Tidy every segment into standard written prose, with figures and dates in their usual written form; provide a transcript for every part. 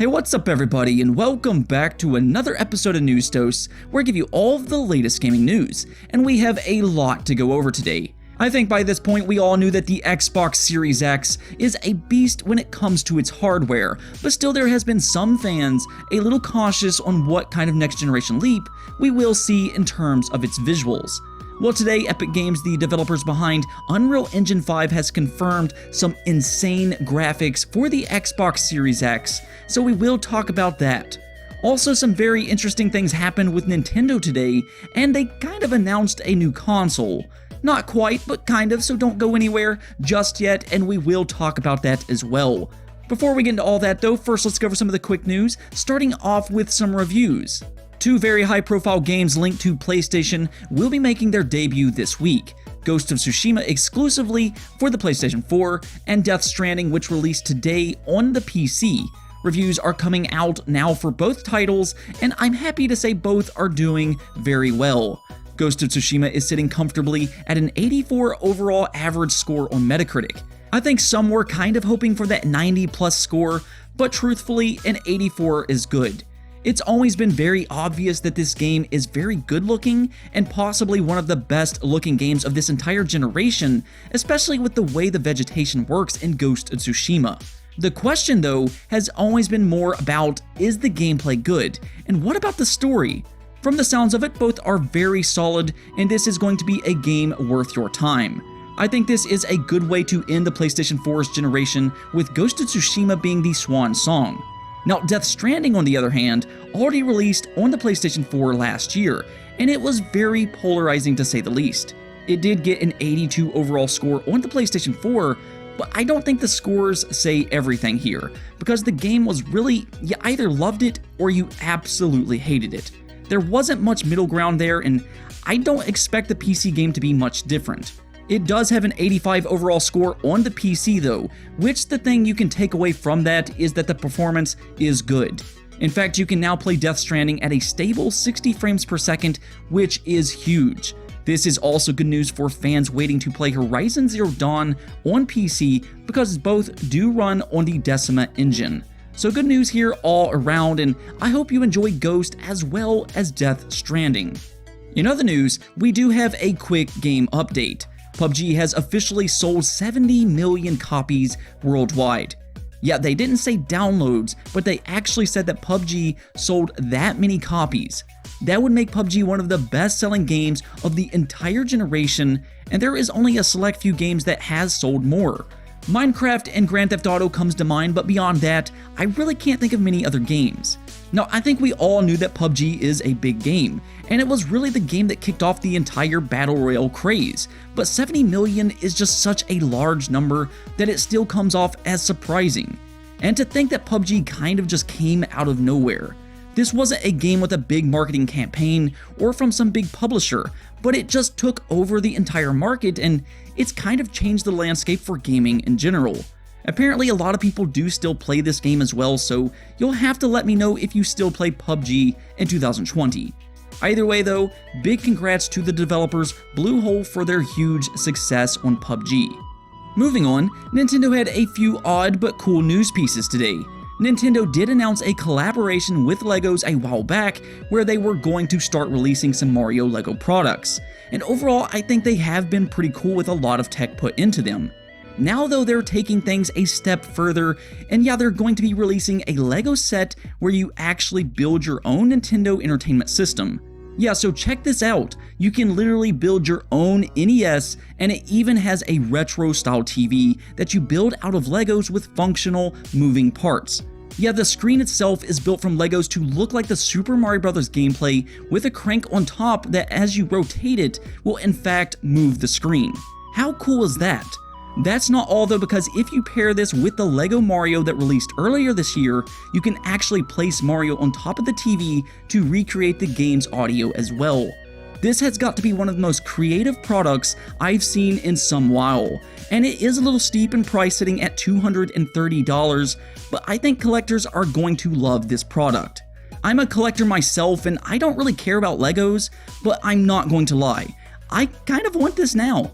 Hey, what's up everybody, and welcome back to another episode of News Dose, where I give you all of the latest gaming news, and we have a lot to go over today. I think by this point we all knew that the Xbox Series X is a beast when it comes to its hardware, but still there has been some fans a little cautious on what kind of next generation leap we will see in terms of its visuals. Well, today Epic Games, the developers behind Unreal Engine 5, has confirmed some insane graphics for the Xbox Series X, so we will talk about that. Also, some very interesting things happened with Nintendo today, and they kind of announced a new console. Not quite, but kind of, so don't go anywhere just yet, and we will talk about that as well. Before we get into all that though, first let's go over some of the quick news, starting off with some reviews. Two very high-profile games linked to PlayStation will be making their debut this week. Ghost of Tsushima exclusively for the PlayStation 4, and Death Stranding, which released today on the PC. Reviews are coming out now for both titles, and I'm happy to say both are doing very well. Ghost of Tsushima is sitting comfortably at an 84 overall average score on Metacritic. I think some were kind of hoping for that 90 plus score, but truthfully, an 84 is good. It's always been very obvious that this game is very good looking and possibly one of the best looking games of this entire generation, especially with the way the vegetation works in Ghost of Tsushima. The question though has always been more about, is the gameplay good, and what about the story? From the sounds of it, both are very solid, and this is going to be a game worth your time. I think this is a good way to end the PlayStation 4's generation, with Ghost of Tsushima being the swan song. Now, Death Stranding, on the other hand, already released on the PlayStation 4 last year, and it was very polarizing to say the least. It did get an 82 overall score on the PlayStation 4, but I don't think the scores say everything here, because the game was really, you either loved it or you absolutely hated it. There wasn't much middle ground there, and I don't expect the PC game to be much different. It does have an 85 overall score on the PC though, which the thing you can take away from that is that the performance is good. In fact, you can now play Death Stranding at a stable 60 frames per second, which is huge. This is also good news for fans waiting to play Horizon Zero Dawn on PC, because both do run on the Decima engine. So good news here all around, and I hope you enjoy Ghost as well as Death Stranding. In other news, we do have a quick game update. PUBG has officially sold 70 million copies worldwide. Yeah, they didn't say downloads, but they actually said that PUBG sold that many copies. That would make PUBG one of the best-selling games of the entire generation, and there is only a select few games that has sold more. Minecraft and Grand Theft Auto comes to mind, but beyond that, I really can't think of many other games. Now, I think we all knew that PUBG is a big game, and it was really the game that kicked off the entire Battle Royale craze, but 70 million is just such a large number that it still comes off as surprising. And to think that PUBG kind of just came out of nowhere. This wasn't a game with a big marketing campaign or from some big publisher, but it just took over the entire market, and it's kind of changed the landscape for gaming in general. Apparently a lot of people do still play this game as well, so you'll have to let me know if you still play PUBG in 2020. Either way though, big congrats to the developers Bluehole for their huge success on PUBG. Moving on, Nintendo had a few odd but cool news pieces today. Nintendo did announce a collaboration with Legos a while back where they were going to start releasing some Mario Lego products. And overall, I think they have been pretty cool with a lot of tech put into them. Now though, they're taking things a step further, and yeah, they're going to be releasing a Lego set where you actually build your own Nintendo Entertainment System. Yeah, so check this out. You can literally build your own NES, and it even has a retro style TV that you build out of Legos with functional moving parts. Yeah, the screen itself is built from Legos to look like the Super Mario Bros. Gameplay, with a crank on top that as you rotate it will in fact move the screen. How cool is that? That's not all though, because if you pair this with the Lego Mario that released earlier this year, you can actually place Mario on top of the TV to recreate the game's audio as well. This has got to be one of the most creative products I've seen in some while, and it is a little steep in price, sitting at $230, but I think collectors are going to love this product. I'm a collector myself, and I don't really care about Legos, but I'm not going to lie, I kind of want this now.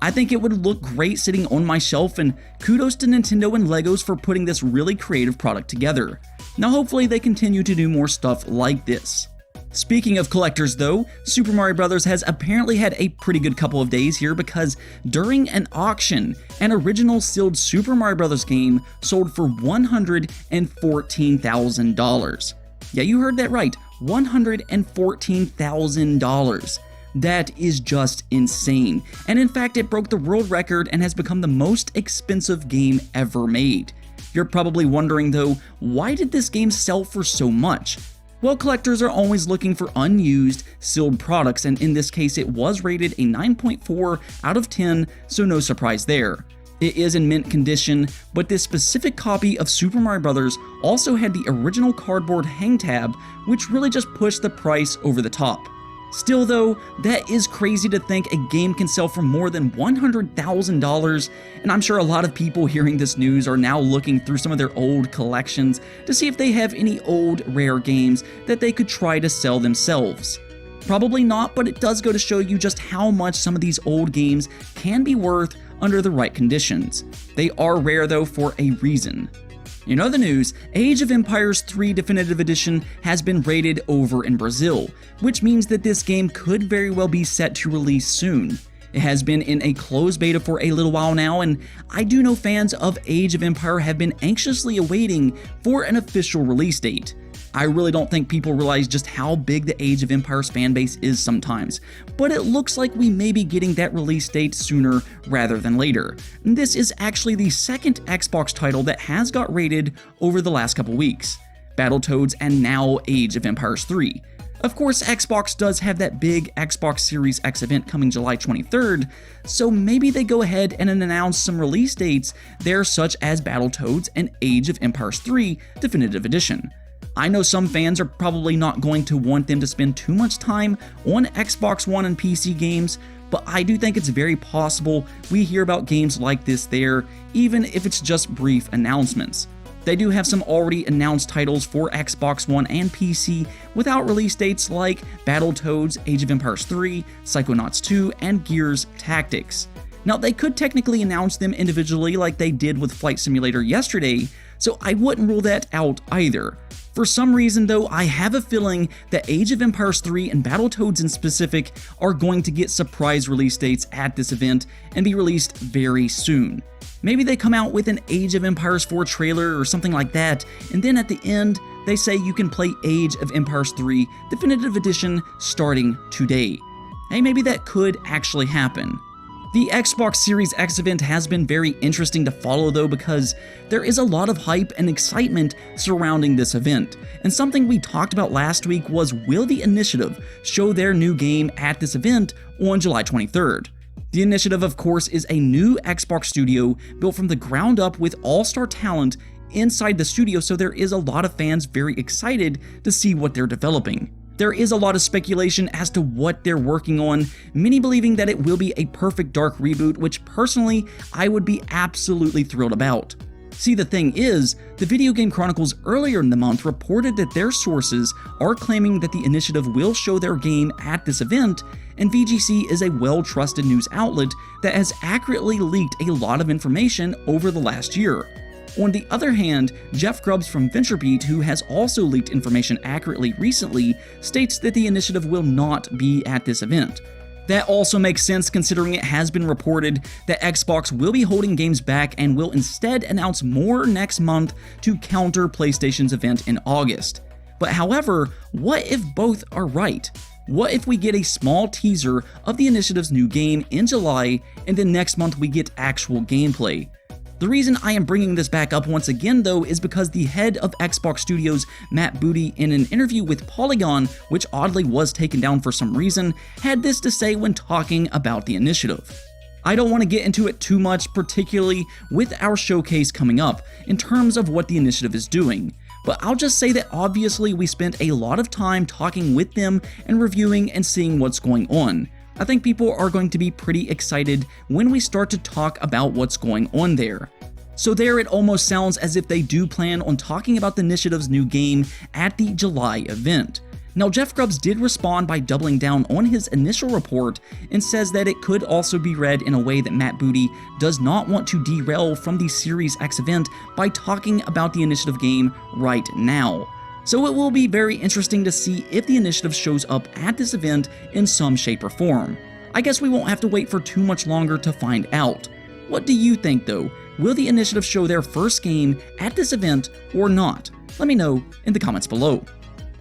I think it would look great sitting on my shelf, and kudos to Nintendo and Legos for putting this really creative product together. Now hopefully they continue to do more stuff like this. Speaking of collectors though, Super Mario Bros. Has apparently had a pretty good couple of days here because during an auction, an original sealed Super Mario Bros. Game sold for $114,000. Yeah, you heard that right, $114,000. That is just insane, and in fact it broke the world record and has become the most expensive game ever made. You're probably wondering though, why did this game sell for so much? Well, collectors are always looking for unused, sealed products, and in this case it was rated a 9.4 out of 10, so no surprise there. It is in mint condition, but this specific copy of Super Mario Bros. Also had the original cardboard hang tab, which really just pushed the price over the top. Still though, that is crazy to think a game can sell for more than $100,000, and I'm sure a lot of people hearing this news are now looking through some of their old collections to see if they have any old rare games that they could try to sell themselves. Probably not, but it does go to show you just how much some of these old games can be worth under the right conditions. They are rare though for a reason. In other news, Age of Empires 3 Definitive Edition has been rated over in Brazil, which means that this game could very well be set to release soon. It has been in a closed beta for a little while now, and I do know fans of Age of Empire have been anxiously awaiting for an official release date. I really don't think people realize just how big the Age of Empires fanbase is sometimes, but it looks like we may be getting that release date sooner rather than later. This is actually the second Xbox title that has got rated over the last couple weeks: Battletoads and now Age of Empires 3. Of course, Xbox does have that big Xbox Series X event coming July 23rd, so maybe they go ahead and announce some release dates there, such as Battletoads and Age of Empires 3 Definitive Edition. I know some fans are probably not going to want them to spend too much time on Xbox One and PC games, but I do think it's very possible we hear about games like this there, even if it's just brief announcements. They do have some already announced titles for Xbox One and PC without release dates like Battletoads, Age of Empires 3, Psychonauts 2, and Gears Tactics. Now, they could technically announce them individually like they did with Flight Simulator yesterday, so I wouldn't rule that out either. For some reason though, I have a feeling that Age of Empires 3 and Battletoads in specific are going to get surprise release dates at this event and be released very soon. Maybe they come out with an Age of Empires 4 trailer or something like that, and then at the end, they say you can play Age of Empires 3 Definitive Edition starting today. Hey, maybe that could actually happen. The Xbox Series X event has been very interesting to follow though, because there is a lot of hype and excitement surrounding this event. And something we talked about last week was, will the Initiative show their new game at this event on July 23rd? The Initiative, of course, is a new Xbox studio built from the ground up with all-star talent inside the studio, so there is a lot of fans very excited to see what they're developing. There is a lot of speculation as to what they're working on, many believing that it will be a Perfect Dark reboot, which personally I would be absolutely thrilled about. See, the thing is, the Video Game Chronicles earlier in the month reported that their sources are claiming that the Initiative will show their game at this event, and VGC is a well-trusted news outlet that has accurately leaked a lot of information over the last year. On the other hand, Jeff Grubbs from VentureBeat, who has also leaked information accurately recently, states that the Initiative will not be at this event. That also makes sense considering it has been reported that Xbox will be holding games back and will instead announce more next month to counter PlayStation's event in August. But however, what if both are right? What if we get a small teaser of the Initiative's new game in July, and then next month we get actual gameplay? The reason I am bringing this back up once again though is because the head of Xbox Studios, Matt Booty, in an interview with Polygon, which oddly was taken down for some reason, had this to say when talking about the Initiative. I don't want to get into it too much, particularly with our showcase coming up, in terms of what the Initiative is doing, but I'll just say that obviously we spent a lot of time talking with them and reviewing and seeing what's going on. I think people are going to be pretty excited when we start to talk about what's going on there. So there it almost sounds as if they do plan on talking about the Initiative's new game at the July event. Now, Jeff Grubbs did respond by doubling down on his initial report and says that it could also be read in a way that Matt Booty does not want to derail from the Series X event by talking about the initiative game right now. So it will be very interesting to see if the initiative shows up at this event in some shape or form. I guess we won't have to wait for too much longer to find out. What do you think though? Will the initiative show their first game at this event or not? Let me know in the comments below.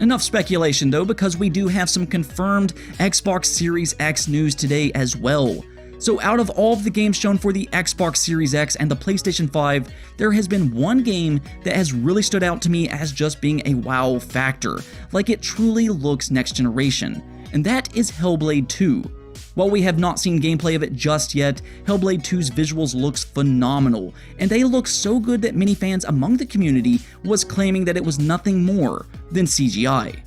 Enough speculation though, because we do have some confirmed Xbox Series X news today as well. So out of all of the games shown for the Xbox Series X and the PlayStation 5, there has been one game that has really stood out to me as just being a wow factor, like it truly looks next generation, and that is Hellblade 2. While we have not seen gameplay of it just yet, Hellblade 2's visuals looks phenomenal, and they look so good that many fans among the community was claiming that it was nothing more than CGI.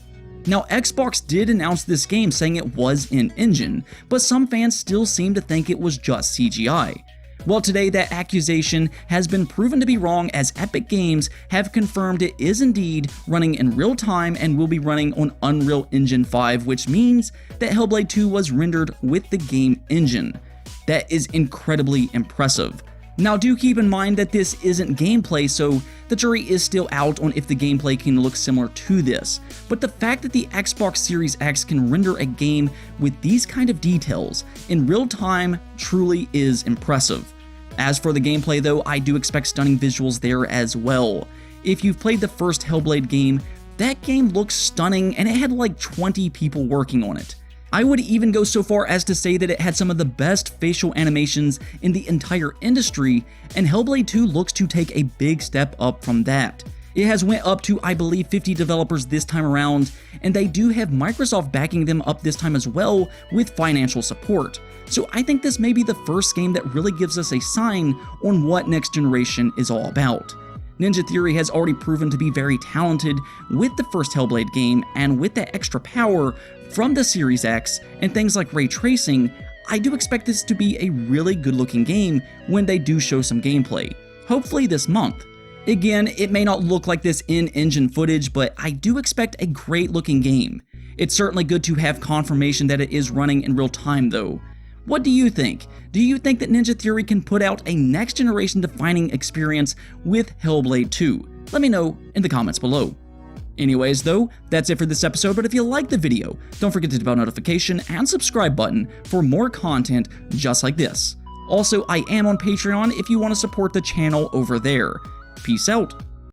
Now, Xbox did announce this game saying it was in-engine, but some fans still seem to think it was just CGI. Well, today that accusation has been proven to be wrong, as Epic Games have confirmed it is indeed running in real time and will be running on Unreal Engine 5, which means that Hellblade 2 was rendered with the game engine. That is incredibly impressive. Now, do keep in mind that this isn't gameplay, so the jury is still out on if the gameplay can look similar to this, but the fact that the Xbox Series X can render a game with these kind of details in real time truly is impressive. As for the gameplay though, I do expect stunning visuals there as well. If you've played the first Hellblade game, that game looks stunning and it had like 20 people working on it. I would even go so far as to say that it had some of the best facial animations in the entire industry, and Hellblade 2 looks to take a big step up from that. It has went up to, I believe, 50 developers this time around, and they do have Microsoft backing them up this time as well with financial support. So I think this may be the first game that really gives us a sign on what next generation is all about. Ninja Theory has already proven to be very talented with the first Hellblade game, and with that extra power from the Series X and things like ray tracing, I do expect this to be a really good looking game when they do show some gameplay, hopefully this month. Again, it may not look like this in-engine footage, but I do expect a great looking game. It's certainly good to have confirmation that it is running in real time though. What do you think? Do you think that Ninja Theory can put out a next generation defining experience with Hellblade 2? Let me know in the comments below. Anyways though, that's it for this episode, but if you liked the video, don't forget to hit the bell notification and subscribe button for more content just like this. Also, I am on Patreon if you want to support the channel over there. Peace out.